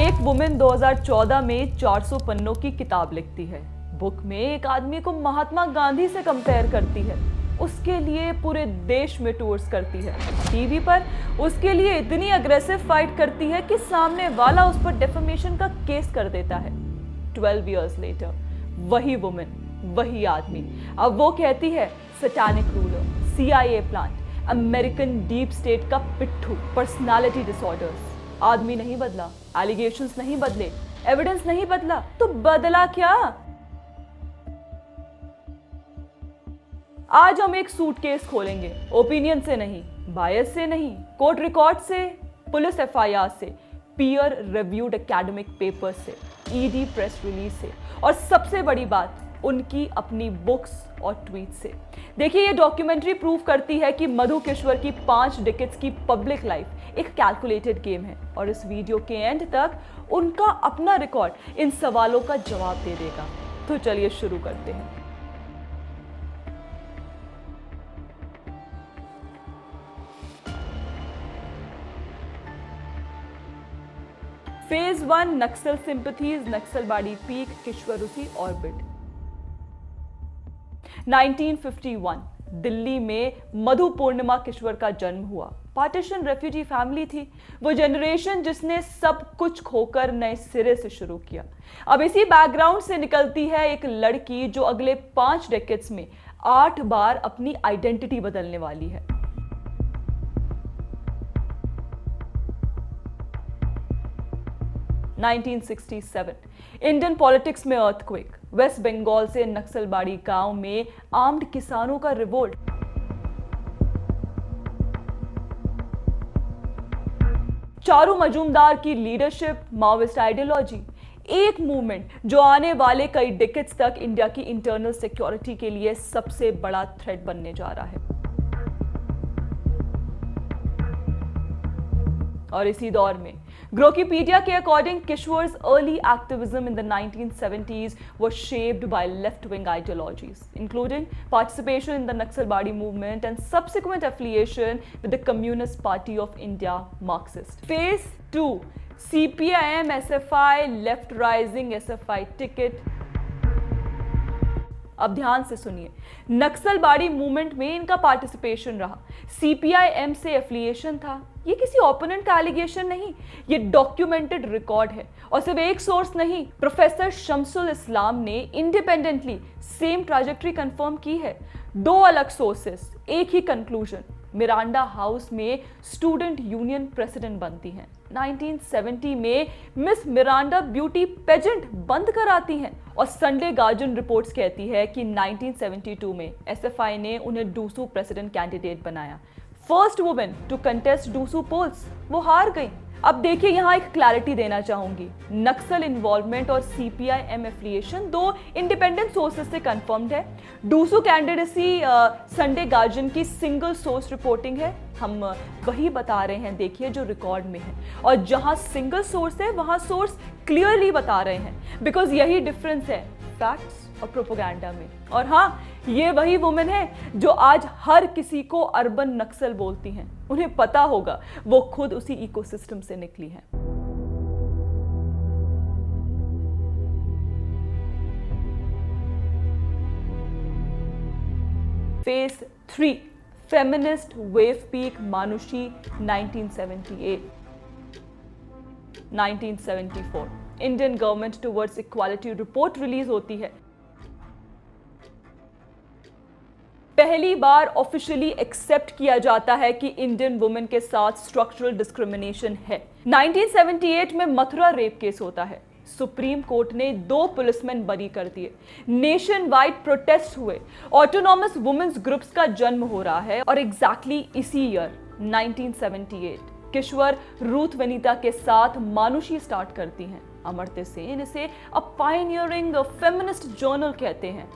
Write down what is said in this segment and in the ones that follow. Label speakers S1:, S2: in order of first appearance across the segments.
S1: एक वुमेन 2014 में 400 पन्नों की किताब लिखती है। बुक में एक आदमी को महात्मा गांधी से कंपेयर करती है, उसके लिए पूरे देश में टूर्स करती है, टीवी पर उसके लिए इतनी अग्रेसिव फाइट करती है कि सामने वाला उस पर डेफेमेशन का केस कर देता है। 12 इयर्स लेटर वही वुमेन, वही आदमी, अब वो कहती है satanic ruler, CIA plant, American deep state का पिट्ठू, पर्सनालिटी डिसऑर्डर्स। आदमी नहीं बदला, एलिगेशंस नहीं बदले, एविडेंस नहीं बदला, तो बदला क्या? आज हम एक सूटकेस खोलेंगे, ओपिनियन से नहीं, बायस से नहीं, कोर्ट रिकॉर्ड से, पुलिस FIR से, पीयर रिव्यूड एकेडमिक पेपर से, ED प्रेस रिलीज से, और सबसे बड़ी बात उनकी अपनी बुक्स और ट्वीट से। देखिए, ये डॉक्यूमेंट्री प्रूव करती है कि मधु किश्वर की 5 डिकेड्स की पब्लिक लाइफ एक कैलकुलेटेड गेम है, और इस वीडियो के एंड तक उनका अपना रिकॉर्ड इन सवालों का जवाब दे देगा। तो चलिए शुरू करते हैं। फेज 1 नक्सल sympathies, Naxalbari peak, किश्वरुथी orbit. 1951 Delhi में मधु पूर्णिमा किश्वर का जन्म हुआ। पार्टीशन रेफ्यूजी फैमिली थी, वो जनरेशन जिसने सब कुछ खोकर नए सिरे से शुरू किया। अब इसी बैकग्राउंड से निकलती है एक लड़की जो अगले 5 डेकेड्स में 8 बार अपनी आइडेंटिटी बदलने वाली है। इंडियन पॉलिटिक्स में अर्थक्वेक, वेस्ट बंगाल से नक्सलबाड़ी गांव में आर्म्ड किसानों का रिवोल्ट, चारू मजूमदार की लीडरशिप, माओइस्ट आइडियोलॉजी, एक मूवमेंट जो आने वाले कई डिकेड्स तक इंडिया की इंटरनल सिक्योरिटी के लिए सबसे बड़ा थ्रेट बनने जा रहा है। और इसी दौर में ग्रोकीपीडिया के according Kishwar's early activism in the 1970s was shaped by left-wing ideologies, including participation in the Naxalbari movement and subsequent affiliation with the Communist Party of India, Marxist. Phase 2 CPIM SFI, Left Rising SFI ticket. अब ध्यान से सुनिए, Naxalbari movement में इनका participation रहा, CPIM से affiliation था। ये किसी ओपोनेंट का एलिगेशन नहीं, ये डॉक्यूमेंटेड रिकॉर्ड है। और सिर्फ एक सोर्स नहीं, प्रोफेसर शम्सुल इस्लाम ने इंडिपेंडेंटली सेम ट्रैजेक्टरी कंफर्म की है। 2 अलग सोर्सेस, एक ही कंक्लूजन। मिरांडा हाउस में स्टूडेंट यूनियन प्रेसिडेंट बनती हैं। 1970 में मिस मिरांडा ब्यूटी पेजेंट बंद कराती हैं, और संडे गार्जियन रिपोर्ट्स कहती है कि 1972 में SFI ने उन्हें डूसू प्रेसिडेंट कैंडिडेट बनाया। First women to contest DUSU polls, वो हार गई। अब देखिए, यहां एक क्लैरिटी देना चाहूंगी, नक्सल इन्वॉल्वमेंट और CPIM एफिलिएशन 2 इंडिपेंडेंट सोर्सेस से कंफर्म्ड है। डूसू कैंडिडेसी संडे गार्जियन की सिंगल सोर्स रिपोर्टिंग है। हम वही बता रहे हैं, देखिए, जो रिकॉर्ड में है, और जहां सिंगल सोर्स है वहां सोर्स क्लियरली बता रहे हैं, बिकॉज यही डिफरेंस है फैक्ट्स और प्रोपेगेंडा में। और हाँ, ये वही वुमेन है जो आज हर किसी को अर्बन नक्सल बोलती हैं। उन्हें पता होगा, वो खुद उसी इकोसिस्टम से निकली हैं। फेज 3 फेमिनिस्ट वेव पीक, मानुषी 1978। 1974 Indian government towards equality report release होती है। पहली बार ऑफिशियली एक्सेप्ट किया जाता है कि इंडियन वुमेन के साथ स्ट्रक्चरल डिस्क्रिमिनेशन है। 1978 में मथुरा रेप केस होता है। सुप्रीम कोर्ट ने 2 पुलिसमैन बरी कर दिए। नेशन वाइड प्रोटेस्ट हुए। ऑटोनॉमस वुमेन्स ग्रुप्स का जन्म हो रहा है। और एग्जैक्टली इसी ईयर 1978 किश्वर रूथ वनीता के साथ मानुषी स्टार्ट करती हैं। अमर्त्य सेन इसे अ पायनियरिंग फेमिनिस्ट जर्नल कहते हैं।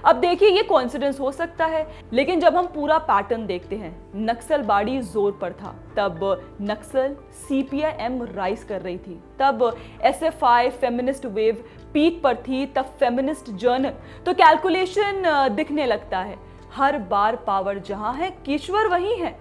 S1: अब देखिए, ये कोइंसिडेंस हो सकता है, लेकिन जब हम पूरा पैटर्न देखते हैं, नक्सलबाड़ी जोर पर था, तब नक्सल CPIM राइज कर रही थी, तब SFI फेमिनिस्ट वेव पीक पर थी, तब फेमिनिस्ट जर्नल। तो कैलकुलेशन दिखने लगता है, हर बार पावर जहां है, किश्वर वही है।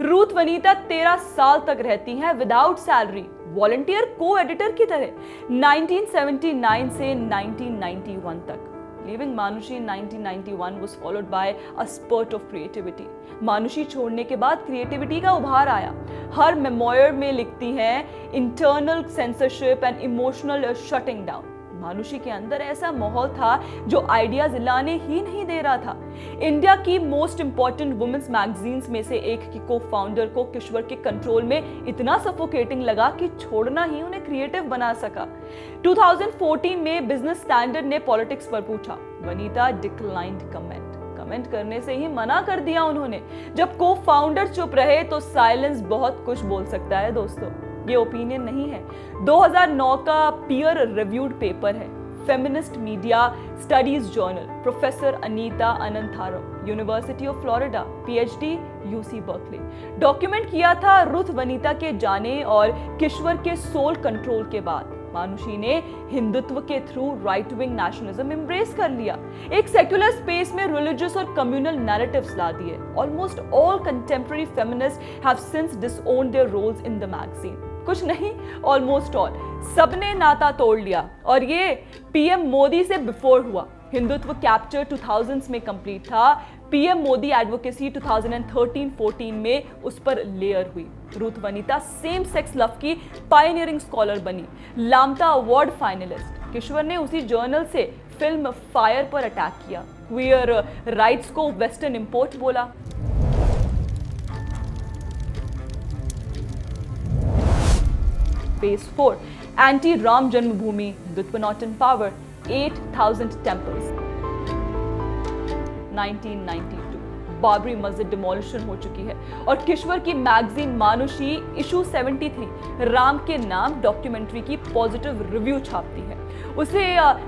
S1: रूथ वनीता 13 साल तक रहती हैं विदाउट सैलरी, वॉलंटियर को एडिटर की तरह 1979 से 1991 तक। Leaving Manushi in 1991 was followed by a spurt of creativity. मानुषी छोड़ने के बाद क्रिएटिविटी का उभार आया। हर मेमोयर में लिखती हैं internal censorship and emotional shutting down. Manushi के अंदर ऐसा माहौल था जो आइडियाज लाने ही नहीं दे रहा था। इंडिया की मोस्ट इंपॉर्टेंट वुमेन्स मैगजीन्स में से एक की को फाउंडर को किश्वर के कंट्रोल में इतना सफोकेटिंग लगा कि छोड़ना ही उन्हें क्रिएटिव बना सका। 2014 में बिजनेस स्टैंडर्ड ने पॉलिटिक्स पर पूछा, वनीता डिक्लाइंड कमेंट करने से ही मना कर दिया उन्होंने। जब को फाउंडर चुप रहे तो साइलेंस बहुत कुछ बोल सकता है दोस्तों। ये ओपिनियन नहीं है, 2009 का पीयर रिव्यूड पेपर है, feminist media studies journal, professor Anita Anantharam, university of Florida, PhD, UC Berkeley. Document किया था रुथ वनीता के जाने और किश्वर के सोल कंट्रोल के बाद मानुषी ने हिंदुत्व के through right wing nationalism embrace कर लिया। एक सेक्युलर स्पेस में रिलीजियस और कम्युनल नैरेटिव्स ला दिए। Almost all contemporary feminist have since disowned their roles in the magazine. कुछ नहीं, ऑलमोस्ट ऑल, सबने नाता तोड़ लिया। और ये पीएम मोदी से बिफोर हुआ। हिंदुत्व कैप्चर 2000s में कंप्लीट था, पीएम मोदी एडवोकेसी 2013-14 में उस पर लेयर हुई। Ruth Vanita same sex love की पायनियरिंग स्कॉलर बनी, लामता अवार्ड फाइनलिस्ट। किश्वर ने उसी जर्नल से फिल्म फायर पर अटैक किया, क्वियर राइट्स को वेस्टर्न इंपोर्ट बोला। Phase 4, anti-Ram Janmabhoomi, Hindutva not in power, 8,000 temples. 1992, Babri मस्जिद डिमोलिशन हो चुकी है और किश्वर की मैगजीन मानुषी इशू 73 राम के नाम डॉक्यूमेंट्री की पॉजिटिव रिव्यू छापती है। उसे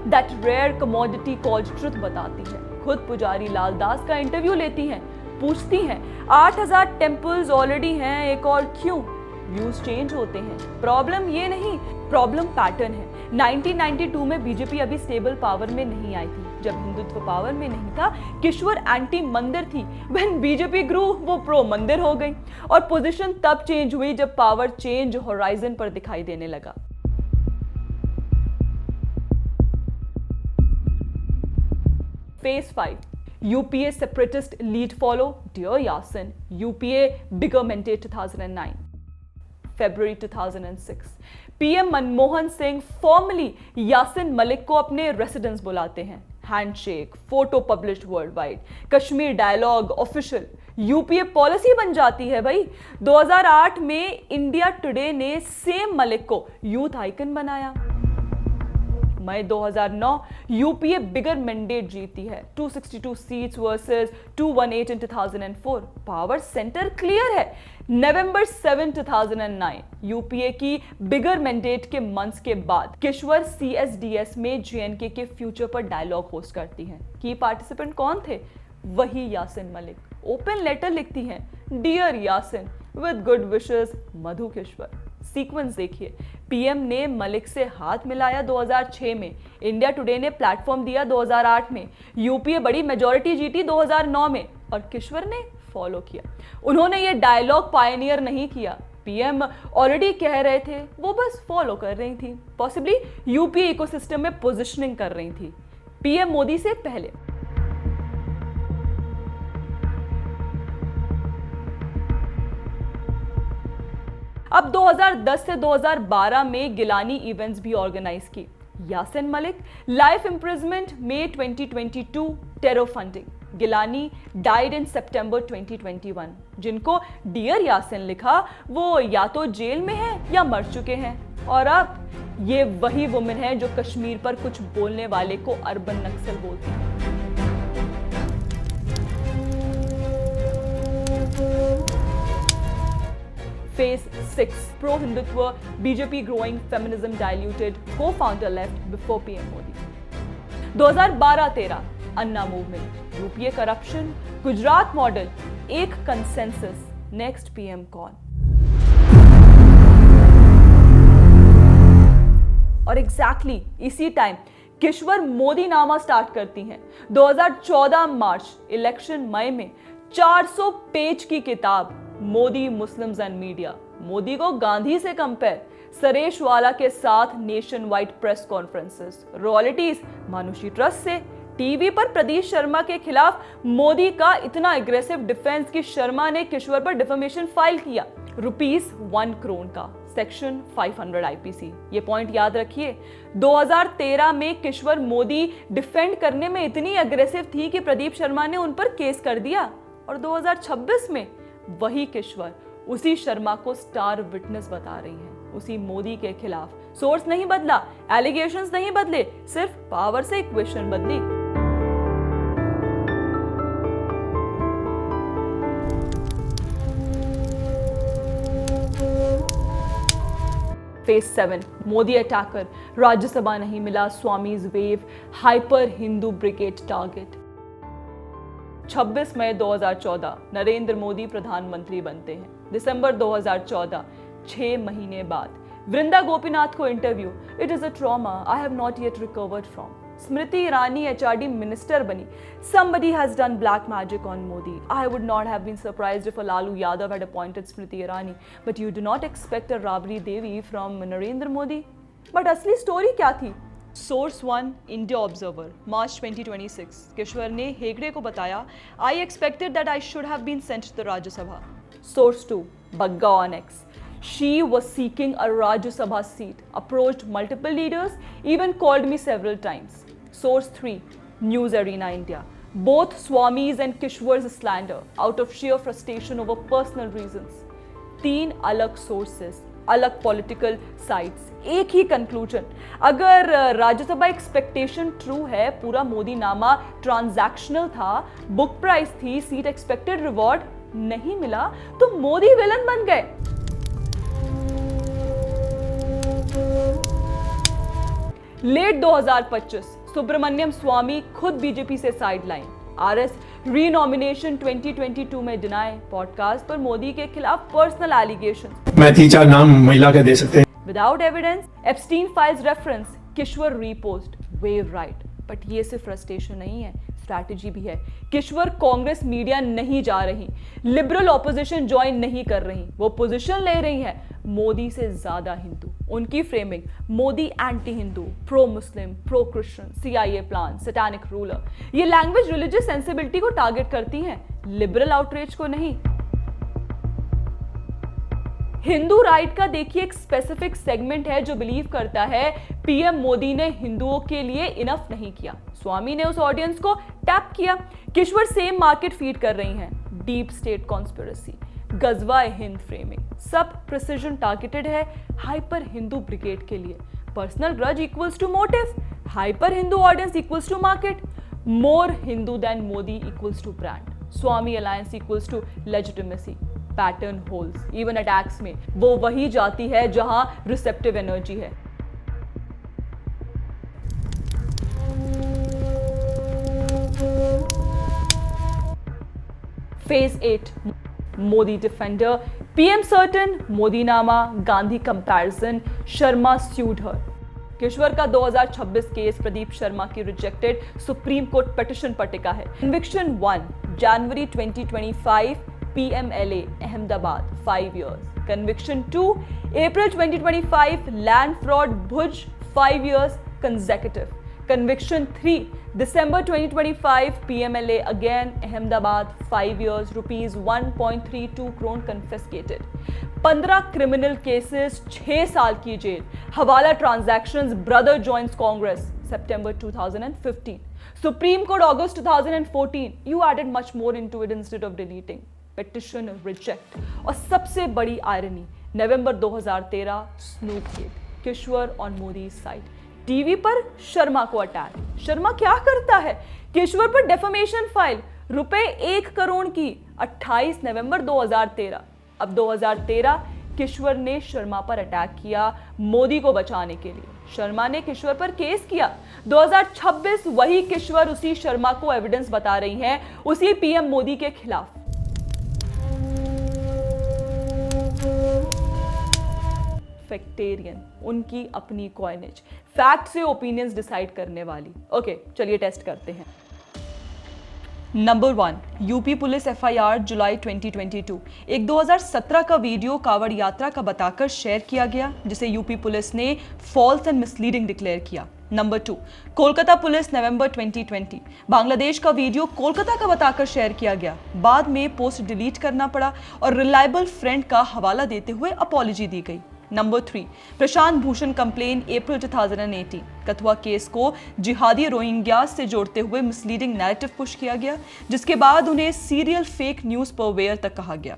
S1: that rare commodity called truth बताती है। खुद पुजारी लाल दास का इंटरव्यू लेती हैं, पूछती हैं 8,000 टेम्पल्स ऑलरेडी हैं, एक और क्यों? व्यूज चेंज होते हैं। प्रॉब्लम ये नहीं, प्रॉब्लम पैटर्न है। 1992 में बीजेपी अभी स्टेबल पावर में नहीं आई थी। जब हिंदुत्व पावर में नहीं था, किश्वर एंटी मंदिर थी। व्हेन बीजेपी ग्रू, वो प्रो मंदिर हो गई। और पोजीशन तब चेंज हुई जब पावर चेंज होराइजन पर दिखाई देने लगा। Phase 5, UPA separatist lead follow, Dear Yasin, UPA bigger mandate 2009. February 2006, PM Manmohan Singh formally Yasin Malik को अपने रेसिडेंस बुलाते हैं। Handshake, photo published world wide, Kashmir dialogue official, UPA policy बन जाती है भाई। 2008 में इंडिया टुडे ने सेम मलिक को यूथ आइकन बनाया। मई 2009 यूपीए बिगर मैंडेट जीती है, 262 सीट्स वर्सेस 218 इन 2004। पावर सेंटर क्लियर है। नवंबर 7, 2009 यूपीए की बिगर मैंडेट के मंथ्स के बाद किश्वर सीएसडीएस में जेएनके के फ्यूचर पर डायलॉग होस्ट करती हैं। की पार्टिसिपेंट कौन थे? वही यासिन मलिक। ओपन लेटर लिखती हैं, dear Yasin with good wishes Madhu Kishwar. Sequence देखिए, पीएम ने मलिक से हाथ मिलाया 2006 में, इंडिया टुडे ने प्लेटफॉर्म दिया 2008 में, यूपीए बड़ी मेजॉरिटी जीती 2009 में और किश्वर ने फॉलो किया। उन्होंने ये डायलॉग पायनियर नहीं किया, पीएम ऑलरेडी कह रहे थे, वो बस फॉलो कर रही थी। पॉसिबली यूपीए इकोसिस्टम में पोजिशनिंग कर रही थी पीएम मोदी से पहले। अब 2010 से 2012 में गिलानी इवेंट्स भी ऑर्गेनाइज की। यासिन मलिक लाइफ इम्प्रिजमेंट मई 2022, terror funding. Gilani died in सितंबर 2021। जिनको डियर यासिन लिखा वो या तो जेल में है या मर चुके हैं। और अब ये वही वुमेन है जो कश्मीर पर कुछ बोलने वाले को अर्बन नक्सल बोलती है। Phase 6, pro-Hindutva, BJP growing, feminism diluted, co-founder left before PM Modi. 2012-13, Anna movement, UPA corruption, Gujarat model, एक कंसेंसस, नेक्स्ट पीएम कौन? और एग्जैक्टली इसी टाइम किश्वर मोदी नामा स्टार्ट करती हैं। 2014 मार्च, इलेक्शन मई में 400 पेज की किताब Modi Muslims and media, Modi को गांधी से कंपेयर, सरेश वाला के साथ nation wide press conferences, royalties Manushi trust से, टीवी पर प्रदीप शर्मा के खिलाफ मोदी का इतना एग्रेसिव डिफेंस कि शर्मा ने किश्वर पर डिफेमेशन फाइल किया, ₹1 करोड़ का, सेक्शन 500 आईपीसी। ये पॉइंट याद रखिए। 2013 में किश्वर मोदी डिफेंड करने में इतनी एग्रेसिव थी कि प्रदीप शर्मा ने उन पर केस कर दिया, और 2026 में वही किश्वर उसी शर्मा को स्टार विटनेस बता रही हैं, उसी मोदी के खिलाफ। सोर्स नहीं बदला, एलिगेशंस नहीं बदले, सिर्फ पावर से इक्वेशन बदली। फेज 7 मोदी अटैकर, राज्यसभा नहीं मिला, Swamy's wave, hyper Hindu brigade target. 26 मई 2014 नरेंद्र मोदी प्रधानमंत्री बनते हैं। दिसंबर 2014, 6 महीने बाद, वृंदा गोपीनाथ को interview, it is a trauma I have not yet recovered from. Smriti Irani HRD minister बनी, somebody has done black magic on Modi. I would not have been surprised if a Lalu Yadav had appointed Smriti Irani, but you do not expect a Rabri Devi from Narendra Modi. But असली story क्या थी? Source 1 India observer, मार्च 2026। किश्वर ने हेगड़े को बताया, I expected that I should have been sent to the Rajya Sabha. Source 2 Bagga on x, she was seeking a Rajya Sabha seat, approached multiple leaders, even called me several times. Source 3 News Arena India, both Swamis and Kishwar's slander out of sheer frustration over personal reasons. 3 अलग sources, अलग political sides, एक ही conclusion। अगर Rajya Sabha expectation true है, पूरा मोदी नामा transactional था, book price थी, seat expected reward नहीं मिला, तो मोदी विलन बन गए। लेट 2025 सुब्रमण्यम स्वामी खुद बीजेपी से साइडलाइन, आरएस रीनॉमिनेशन 2022 में डिनाई, पॉडकास्ट पर मोदी के खिलाफ पर्सनल एलिगेशन।
S2: मैं 3-4 नाम महिला के दे सकते हैं
S1: without evidence, Epstein files reference, Kishwar repost, wave right. But ये सिर्फ फ्रस्ट्रेशन नहीं है, स्ट्रैटेजी भी है। किश्वर कांग्रेस मीडिया नहीं जा रही, लिबरल ऑपोजिशन ज्वाइन नहीं कर रही, वो पोजीशन ले रही है मोदी से ज्यादा हिंदू। उनकी framing Modi anti Hindu, pro Muslim, pro Christian, CIA plan, satanic ruler, ये लैंग्वेज रिलीजियस सेंसिबिलिटी को टारगेट करती हैं, लिबरल आउटरीच को नहीं। हिंदू राइट का देखिए एक स्पेसिफिक सेगमेंट है जो बिलीव करता है पीएम मोदी ने हिंदुओं के लिए इनफ नहीं किया। स्वामी ने उस ऑडियंस को टैप किया। किश्वर सेम मार्केट फीड कर रही हैं, deep state conspiracy, Ghazwa Hind framing, सब प्रिसिजन टारगेटेड है हाइपर हिंदू ब्रिगेड के लिए। Personal grudge equals to motive, hyper Hindu audience equals to market, more Hindu than Modi equals to brand, Swamy alliance equals to legitimacy. Pattern holes, even attacks में वो वही जाती है जहां रिसेप्टिव एनर्जी है। Phase 8 Modi defender, PM certain, Modi Nama, Gandhi comparison, Sharma sued her. Kishwar का 2026 case Pradeep Sharma की rejected supreme court petition पर टिका है। कन्विक्शन 1 जनवरी 2025, PMLA Ahmedabad 5 years. Conviction 2 April 2025, land fraud Bhuj 5 years consecutive. Conviction 3 December 2025, PMLA again Ahmedabad 5 years, rupees 1.32 crore confiscated. 15 criminal cases, 6 साल की jail. हवाला transactions, brother joins Congress September 2015. Supreme Court August 2014. You added much more into it instead of deleting. Petition reject. और सबसे बड़ी irony, November 2013 snoop gate, Kishwar on Modi side, TV पर शर्मा को attack. Sharma क्या करता है? किश्वर पर डेफेमेशन फाइल, ₹1 करोड़ की, 28 नवंबर 2013। अब 2013 किश्वर ने शर्मा पर अटैक किया मोदी को बचाने के लिए। शर्मा ने किश्वर पर केस किया। 2026 वही किश्वर उसी शर्मा को एविडेंस बता रही है, उसी पीएम मोदी के खिलाफ। फैक्टेरियन, उनकी अपनी कॉइनेज, फैक्ट से ओपिनियंस डिसाइड करने वाली। ओके, चलिए टेस्ट करते हैं। नंबर 1, यूपी पुलिस एफआईआर जुलाई 2022। एक 2017 का वीडियो कांवड़ यात्रा का बताकर शेयर किया गया, जिसे यूपी पुलिस ने फॉल्स एंड मिसलीडिंग डिक्लेयर किया। नंबर 2, कोलकाता पुलिस नवंबर 2020। बांग्लादेश का वीडियो कोलकाता का बताकर शेयर किया गया, बाद में पोस्ट डिलीट करना पड़ा और रिलायबल फ्रेंड का हवाला देते हुए अपॉलॉजी दी गई। नंबर 3, प्रशांत भूषण कंप्लेन अप्रैल 2018। कथुआ केस को जिहादी रोहिंग्यास से जोड़ते हुए मिसलीडिंग नैरेटिव पुश किया गया, जिसके बाद उन्हें सीरियल फेक न्यूज परवेयर तक कहा गया।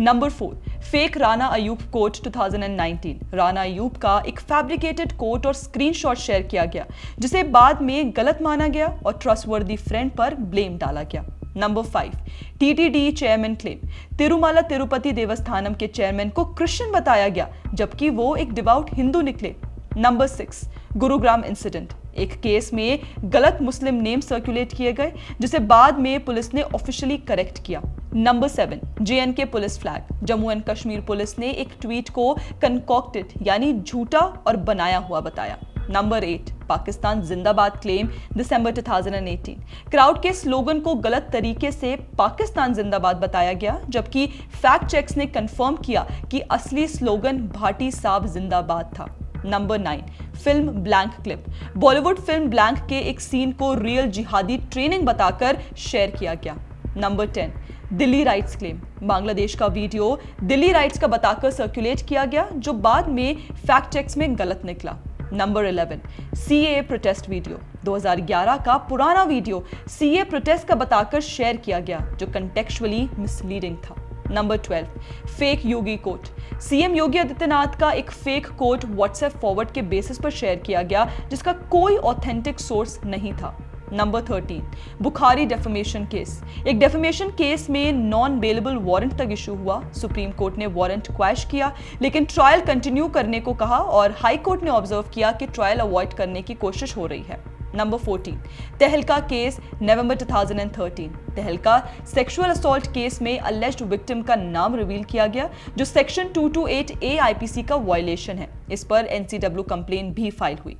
S1: Number 4, fake Rana Ayyub quote 2019। Rana Ayyub का एक फैब्रिकेटेड कोट और स्क्रीनशॉट शेयर किया गया, जिसे बाद में गलत माना गया और ट्रस्टवर्दी फ्रेंड पर ब्लेम डाला गया। Number 5, TTD chairman claim. Tirumala Tirupati Devasthanam के चेयरमैन को क्रिश्चियन बताया गया, जबकि वो एक डिवाउट हिंदू निकले। Number 6, Gurugram incident. एक केस में गलत मुस्लिम नेम सर्कुलेट किए गए, जिसे बाद में पुलिस ने ऑफिशियली करेक्ट किया। Number 7, JNK police flag. Jammu and Kashmir police ने एक ट्वीट को कंकॉक्टेड यानी झूठा और बनाया हुआ बताया। नंबर 8, पाकिस्तान जिंदाबाद क्लेम दिसंबर 2018। क्राउड के स्लोगन को गलत तरीके से पाकिस्तान जिंदाबाद बताया गया, जबकि फैक्ट चेक्स ने कंफर्म किया कि असली स्लोगन भाटी साहब जिंदाबाद था। Number 9, film blank clip. Bollywood film blank के एक सीन को रियल जिहादी ट्रेनिंग बताकर शेयर किया गया। Number 10, Delhi rights claim. Bangladesh का वीडियो दिल्ली राइट्स का बताकर सर्कुलेट किया गया, जो बाद में फैक्ट चेक्स में गलत निकला। Number 11, CA protest video. 2011 का पुराना वीडियो सीए प्रोटेस्ट का बताकर शेयर किया गया, जो कंटेक्चुअली मिसलीडिंग था। नंबर 12, फेक योगी कोट। सीएम योगी आदित्यनाथ का एक फेक कोट व्हाट्सएप फॉरवर्ड के बेसिस पर शेयर किया गया, जिसका कोई ऑथेंटिक सोर्स नहीं था। Number 13, Bukhari defamation case. एक डेफेमेशन केस में नॉन बेलेबल वारंट तक इशू हुआ। सुप्रीम कोर्ट ने वारंट क्वैश किया, लेकिन ट्रायल कंटिन्यू करने को कहा और हाई कोर्ट ने ऑब्जर्व किया कि ट्रायल अवॉइड करने की कोशिश हो रही है। नंबर 14, तहलका केस नवंबर 2013। तहलका सेक्सुअल असॉल्ट केस में अलेज्ड विक्टिम का नाम रिवील किया गया, जो सेक्शन 228A आईपीसी का वायलेशन है। इस पर एनसीडब्ल्यू कंप्लेन भी फाइल हुई।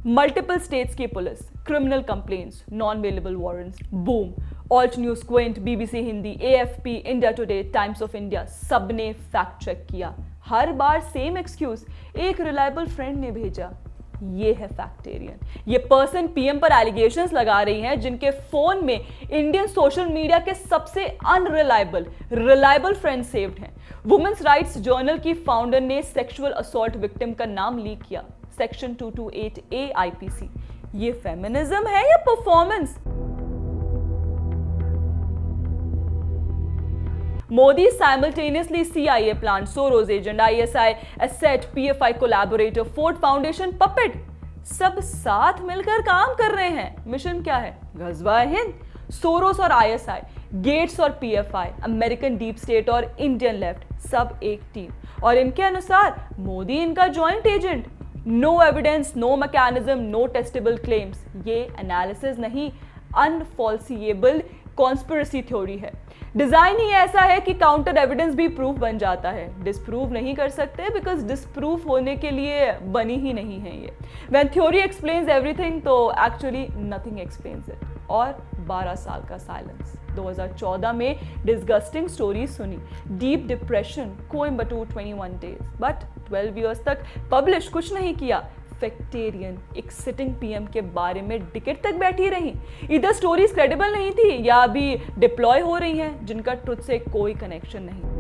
S1: मल्टीपल स्टेट्स की police, criminal complaints, non available warrants, boom. Alt news, Quint, BBC Hindi, AFP, India today, times of India, सबने फैक्ट चेक किया। हर बार सेम एक्सक्यूज, एक रिलायबल फ्रेंड ने भेजा। ये है फैक्टेरियन। ये पर्सन पीएम पर एलिगेशंस लगा रही हैं, जिनके फोन में इंडियन सोशल मीडिया के सबसे रिलायबल फ्रेंड सेव्ड हैं। वुमेन्स राइट्स जर्नल की फाउंडर ने सेक्सुअल असॉल्ट विक्टिम का नाम लीक किया, सेक्शन 228A आईपीसी। ये फेमिनिज्म है या performance? Modi simultaneously CIA plant, Soros agent, ISI asset, PFI collaborator, Ford Foundation puppet, सब साथ मिलकर काम कर रहे हैं। मिशन क्या है? ग़ज़वा हिंद। सोरोस और ISI, गेट्स और PFI, अमेरिकन डीप स्टेट और इंडियन लेफ्ट, सब एक टीम। और इनके अनुसार मोदी इनका joint agent. No evidence, no mechanism, no testable claims. ये एनालिसिस नहीं, अनफॉल्सिएबल कॉन्स्पिरेसी थ्योरी है। डिजाइन ही ऐसा है कि काउंटर एविडेंस भी प्रूफ बन जाता है। डिसप्रूव नहीं कर सकते, बिकॉज डिसप्रूव होने के लिए बनी ही नहीं है ये। व्हेन थ्योरी एक्सप्लेन्स एवरीथिंग, तो एक्चुअली नथिंग एक्सप्लेन्स इट। और 12 साल का साइलेंस। 2014 में डिस्गस्टिंग स्टोरी सुनी, deep depression, Coimbatore 21 days, but 12 years तक पब्लिश कुछ नहीं किया। फैक्टेरियन एक सिटिंग पीएम के बारे में डिकेट तक बैठी रही। इधर स्टोरीज क्रेडिबल नहीं थी या अभी डिप्लॉय हो रही हैं, जिनका ट्रुथ से कोई कनेक्शन नहीं।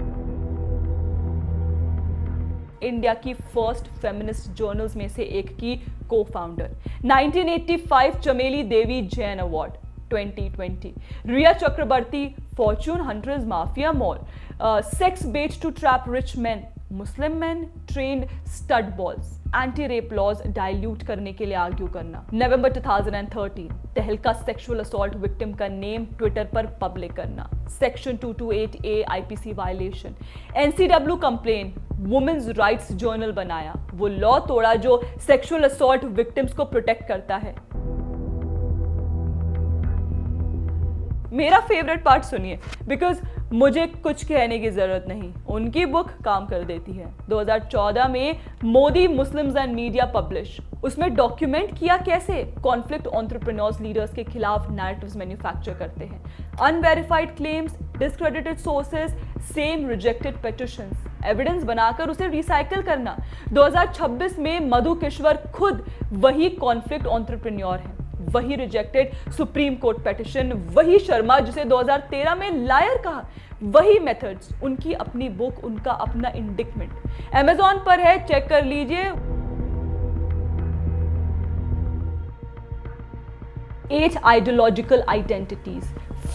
S1: इंडिया की फर्स्ट फेमिनिस्ट जर्नल्स में से एक की cofounder, 1985 Chameli Devi Jain award, 2020 Rhea Chakraborty, fortune hundreds mafia mall, sex bait to trap rich man, Muslim man trained stud balls, anti rape laws dilute करने के लिए आर्ग्यू करना। नवंबर 2013 तहलका सेक्सुअल असॉल्ट विक्टिम का नेम ट्विटर पर पब्लिक करना, section 228A IPC violation. NCW complaint, women's rights journal बनाया, वो लॉ तोड़ा जो सेक्सुअल असॉल्ट विक्टिम्स को प्रोटेक्ट करता है। मेरा फेवरेट पार्ट सुनिए, बिकॉज मुझे कुछ कहने की जरूरत नहीं, उनकी बुक काम कर देती है। 2014 में Modi Muslims and media publish, उसमें डॉक्यूमेंट किया कैसे कॉन्फ्लिक्ट एंटरप्रेन्योर्स लीडर्स के खिलाफ नैरेटिव्स मैन्युफैक्चर करते हैं, unverified claims, discredited sources, same rejected petitions, evidence बनाकर उसे रिसाइकिल करना। 2026 में मधु किश्वर खुद वही कॉन्फ्लिक्ट एंटरप्रेन्योर है, वही रिजेक्टेड सुप्रीम कोर्ट पिटिशन, वही शर्मा जिसे 2013 में लायर कहा, वही मेथड्स, उनकी अपनी बुक, उनका अपना इंडिक्टमेंट अमेज़न पर है, चेक कर लीजिए। 8 आइडियोलॉजिकल आइडेंटिटीज,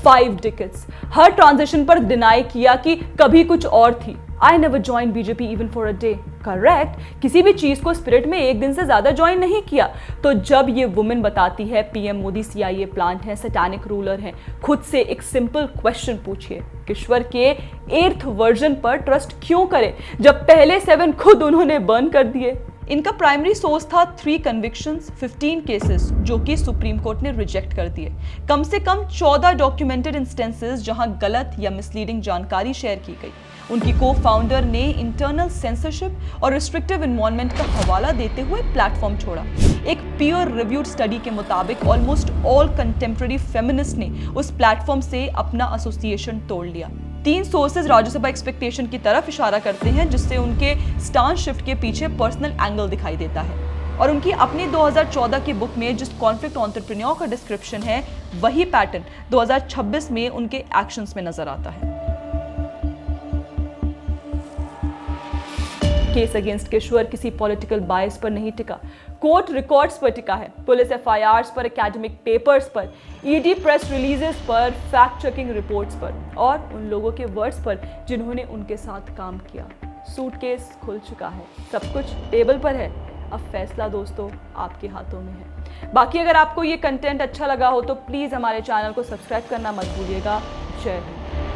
S1: 5 डिकेट्स, हर ट्रांजिशन पर डिनाई किया कि कभी कुछ और थी। I never join BJP even for a day, correct, किसी भी चीज को स्पिरिट में एक दिन से ज्यादा ज्वाइन नहीं किया। तो जब ये वुमेन बताती है पीएम मोदी CIA प्लांट है, सैटानिक रूलर है, खुद से एक सिंपल क्वेश्चन पूछिए, किश्वर के 8th वर्जन पर ट्रस्ट क्यों करें जब पहले 7 खुद उन्होंने बर्न कर दिए। इनका प्राइमरी सोर्स था 3 कन्विक्शंस, 15 केसेस जो कि सुप्रीम कोर्ट ने रिजेक्ट कर दिए, कम से कम 14 डॉक्यूमेंटेड इंस्टेंसेस जहां गलत या मिसलीडिंग जानकारी शेयर की गई। उनकी को फाउंडर ने इंटरनल सेंसरशिप और रिस्ट्रिक्टिव एनवायरनमेंट का हवाला देते हुए प्लेटफॉर्म छोड़ा। एक पीयर रिव्यूड स्टडी के मुताबिक ऑलमोस्ट ऑल कंटेम्प्रेरी फेमिनिस्ट ने उस प्लेटफॉर्म से अपना एसोसिएशन तोड़ लिया। 3 सोर्सेज राज्यसभा एक्सपेक्टेशन की तरफ इशारा करते हैं, जिससे उनके स्टांस शिफ्ट के पीछे पर्सनल एंगल दिखाई देता है, और उनकी अपनी 2014 की बुक में जिस कॉन्फ्लिक्ट एंटरप्रेन्योर का डिस्क्रिप्शन है, वही पैटर्न 2026 में उनके एक्शंस में नजर आता है। केस अगेंस्ट किश्वर किसी पॉलिटिकल बायस पर नहीं टिका, कोर्ट रिकॉर्ड्स पर टिका है, पुलिस FIRs पर, एकेडमिक पेपर्स पर, ED प्रेस रिलीजेस पर, फैक्ट चेकिंग रिपोर्ट्स पर, और उन लोगों के वर्ड्स पर जिन्होंने उनके साथ काम किया। सूटकेस खुल चुका है, सब कुछ टेबल पर है, अब फैसला दोस्तों आपके हाथों में है। बाकी अगर आपको ये कंटेंट अच्छा लगा हो तो प्लीज़ हमारे चैनल को सब्सक्राइब करना मत भूलिएगा। जय हिंद।